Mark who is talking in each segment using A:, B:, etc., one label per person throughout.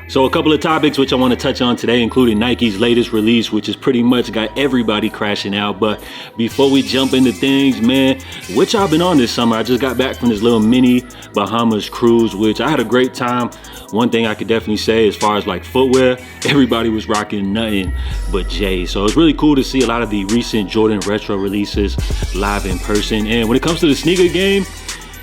A: So a couple of topics which I want to touch on today, including Nike's latest release, which has pretty much got everybody crashing out. But before we jump into things, man, what y'all been on this summer? I just got back from this little mini Bahamas cruise, which I had a great time. One thing I could definitely say as far as like footwear, everybody was rocking nothing but J's. So it's really cool to see a lot of the recent Jordan retro releases live in person. And when it comes to the sneaker game,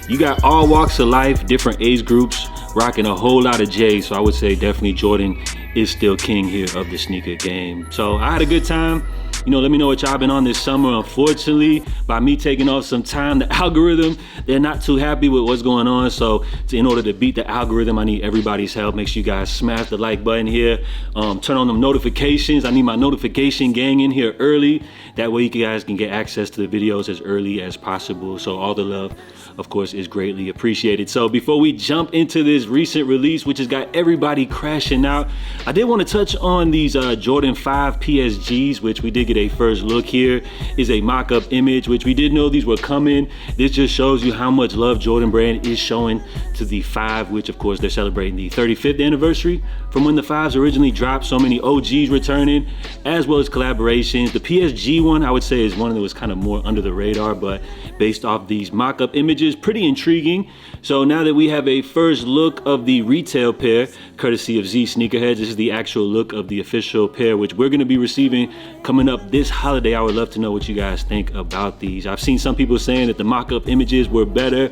A: you got all walks of life, different age groups, rocking a whole lot of J's. So I would say definitely Jordan is still king here of the sneaker game. So I had a good time. You know, let me know what y'all been on this summer. Unfortunately, by me taking off some time, the algorithm, they're not too happy with what's going on. So in order to beat the algorithm, I need everybody's help. Make sure you guys smash the like button here. Turn on them notifications. I need my notification gang in here early. That way you guys can get access to the videos as early as possible. So all the love, of course, is greatly appreciated. So before we jump into this recent release, which has got everybody crashing out, I did want to touch on these Jordan 5 PSGs, which we did get a first look. Here is a mock-up image, which we did know these were coming. This just shows you how much love Jordan brand is showing to the 5, which of course they're celebrating the 35th anniversary from when the 5s originally dropped. So many OGs returning, as well as collaborations. The PSG one, I would say, is one that was kind of more under the radar, but based off these mock-up images, pretty intriguing. So now that we have a first look of the retail pair, courtesy of Z Sneakerheads, this is the actual look of the official pair, which we're going to be receiving coming up this holiday. I would love to know what you guys think about these. I've seen some people saying that the mock-up images were better.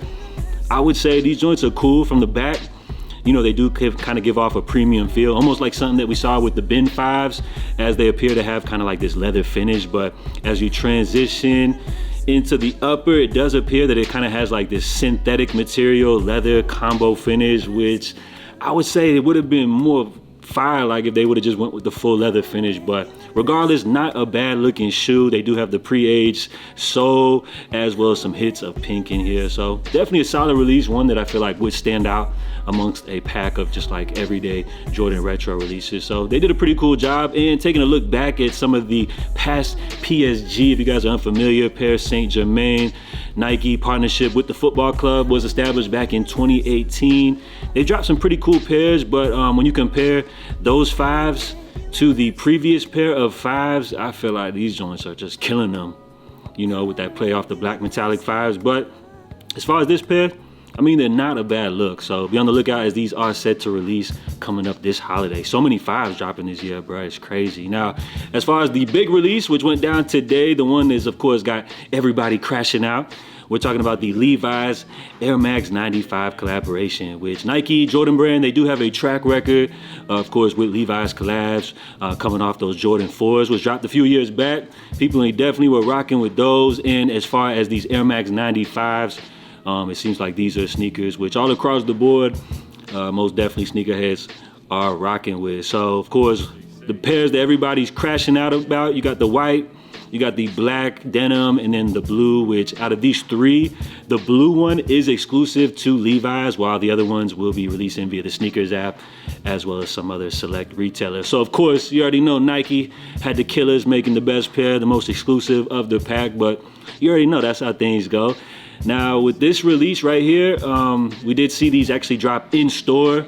A: I would say these joints are cool from the back. You know, they do kind of give off a premium feel, almost like something that we saw with the Ben 5s, as they appear to have kind of like this leather finish. But as you transition into the upper, it does appear that it kind of has like this synthetic material leather combo finish, which I would say it would have been more fire like if they would have just went with the full leather finish. But regardless, not a bad looking shoe. They do have the pre-aged sole as well as some hits of pink in here. So definitely a solid release, one that I feel like would stand out amongst a pack of just like everyday Jordan retro releases. So they did a pretty cool job. And taking a look back at some of the past PSG, if you guys are unfamiliar, Paris Saint-Germain Nike partnership with the football club was established back in 2018. They dropped some pretty cool pairs, but when you compare those 5s to the previous pair of 5s, I feel like these joints are just killing them, you know, with that play off the black metallic 5s. But as far as this pair, I mean, they're not a bad look. So be on the lookout as these are set to release coming up this holiday. So many 5s dropping this year, bro. It's crazy. Now, as far as the big release, which went down today, the one is, of course, got everybody crashing out. We're talking about the Levi's Air Max 95 collaboration, which Nike, Jordan brand, they do have a track record, of course, with Levi's collabs coming off those Jordan 4s, which dropped a few years back. People definitely were rocking with those. And as far as these Air Max 95s, it seems like these are sneakers which all across the board, most definitely sneakerheads are rocking with. So, of course, the pairs that everybody's crashing out about, you got the white, you got the black denim, and then the blue, which out of these 3, the blue one is exclusive to Levi's, while the other ones will be releasing via the sneakers app, as well as some other select retailers. So of course, you already know Nike had the killers making the best pair, the most exclusive of the pack, but you already know that's how things go. Now with this release right here, we did see these actually drop in store,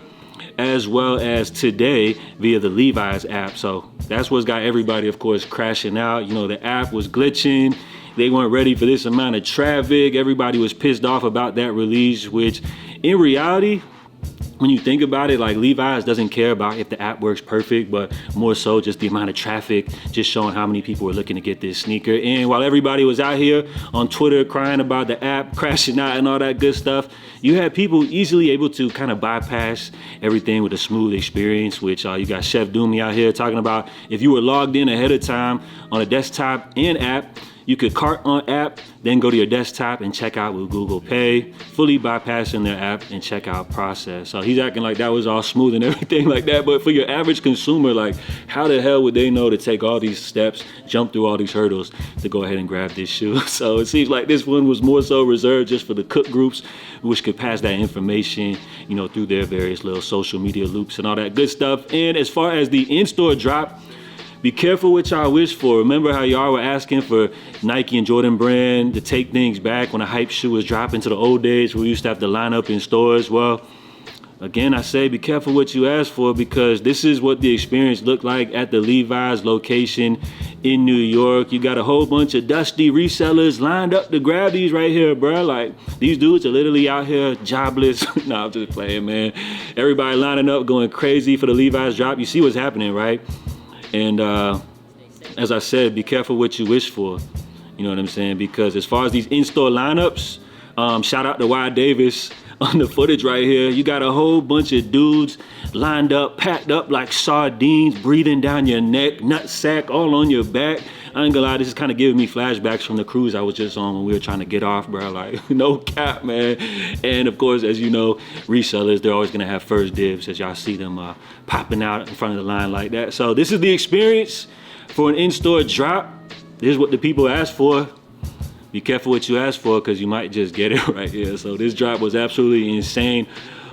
A: as well as today via the Levi's app. So that's what's got everybody, of course, crashing out. You know, the app was glitching. They weren't ready for this amount of traffic. Everybody was pissed off about that release, which in reality, when you think about it, like Levi's doesn't care about if the app works perfect, but more so just the amount of traffic, just showing how many people were looking to get this sneaker. And while everybody was out here on Twitter crying about the app crashing out and all that good stuff, you had people easily able to kind of bypass everything with a smooth experience, which you got Chef Doomy out here talking about if you were logged in ahead of time on a desktop and app, you could cart on app, then go to your desktop and check out with Google Pay, fully bypassing their app and checkout process. So he's acting like that was all smooth and everything like that. But for your average consumer, like how the hell would they know to take all these steps, jump through all these hurdles to go ahead and grab this shoe? So it seems like this one was more so reserved just for the cook groups, which could pass that information, you know, through their various little social media loops and all that good stuff. And as far as the in-store drop, be careful what y'all wish for. Remember how y'all were asking for Nike and Jordan brand to take things back when a hype shoe was dropping to the old days where we used to have to line up in stores? Well, again, I say be careful what you ask for, because this is what the experience looked like at the Levi's location in New York. You got a whole bunch of dusty resellers lined up to grab these right here, bro. Like, these dudes are literally out here jobless. Nah, I'm just playing, man. Everybody lining up, going crazy for the Levi's drop. You see what's happening, right? And as I said, be careful what you wish for. You know what I'm saying? Because as far as these in-store lineups, shout out to Wyatt Davis on the footage right here. You got a whole bunch of dudes lined up, packed up like sardines, breathing down your neck, nut sack all on your back. I ain't gonna lie, this is kind of giving me flashbacks from the cruise I was just on when we were trying to get off, bro. Like, no cap, man. And of course, as you know, resellers, they're always gonna have first dibs as y'all see them popping out in front of the line like that. So this is the experience for an in-store drop. This is what the people asked for. Be careful what you ask for, because you might just get it right here. So this drop was absolutely insane.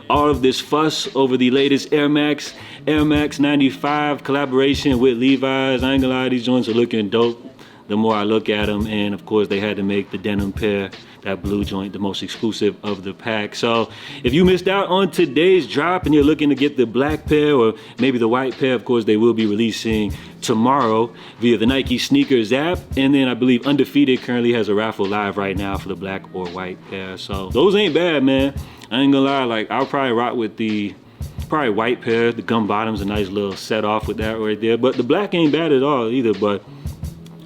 A: All of this fuss over the latest Air Max 95 collaboration with Levi's. I ain't gonna lie, these joints are looking dope the more I look at them. And of course, they had to make the denim pair, that blue joint, the most exclusive of the pack. So if you missed out on today's drop and you're looking to get the black pair or maybe the white pair, of course, they will be releasing tomorrow via the Nike sneakers app. And then I believe Undefeated currently has a raffle live right now for the black or white pair. So those ain't bad, man. I ain't gonna lie, like, I'll probably rock with the probably white pair. The gum bottom's a nice little set off with that right there. But the black ain't bad at all either. But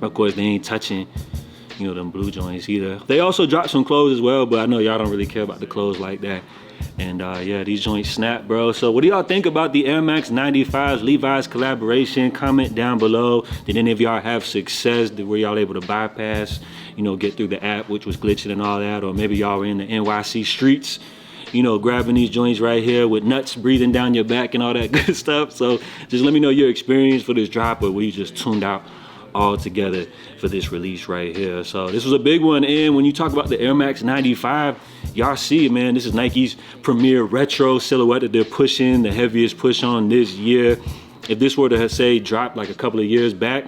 A: of course, they ain't touching, you know, them blue joints either. They also dropped some clothes as well, but I know y'all don't really care about the clothes like that. And yeah, these joints snap, bro. So what do y'all think about the Air Max 95's Levi's collaboration? Comment down below. Did any of y'all have success? Were y'all able to bypass, you know, get through the app, which was glitching and all that? Or maybe y'all were in the NYC streets, you know, grabbing these joints right here with nuts breathing down your back and all that good stuff. So just let me know your experience for this drop, or were you just tuned out all together for this release right here. So this was a big one. And when you talk about the Air Max 95, y'all see it, man. This is Nike's premier retro silhouette that they're pushing, the heaviest push on this year. If this were to say dropped like a couple of years back,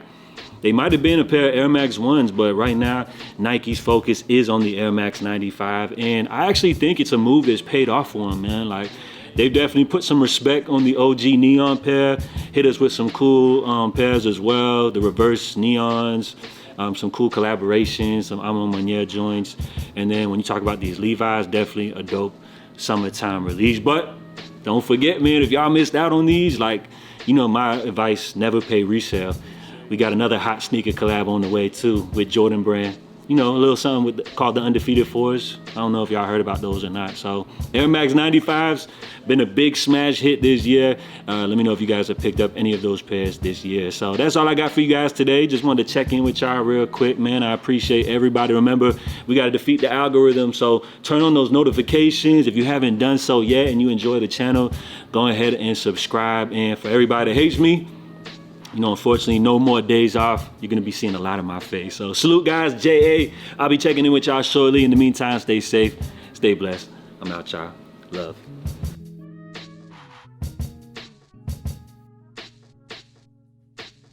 A: they might have been a pair of Air Max 1s, but right now Nike's focus is on the Air Max 95. And I actually think it's a move that's paid off for them, man. Like, they've definitely put some respect on the OG neon pair, hit us with some cool pairs as well, the reverse neons, some cool collaborations, some Amon Manier joints. And then when you talk about these Levi's, definitely a dope summertime release. But don't forget, man, if y'all missed out on these, like, you know, my advice, never pay resale. We got another hot sneaker collab on the way too with Jordan Brand. You know, a little something with called the Undefeated 4s. I don't know if y'all heard about those or not. So Air Max 95's been a big smash hit this year. Let me know if you guys have picked up any of those pairs this year. So that's all I got for you guys today. Just wanted to check in with y'all real quick, man. I appreciate everybody. Remember, we got to defeat the algorithm. So turn on those notifications. If you haven't done so yet and you enjoy the channel, go ahead and subscribe. And for everybody that hates me, you know, unfortunately, no more days off. You're going to be seeing a lot of my face. So salute, guys. J.A. I'll be checking in with y'all shortly. In the meantime, stay safe, stay blessed. I'm out, y'all. Love.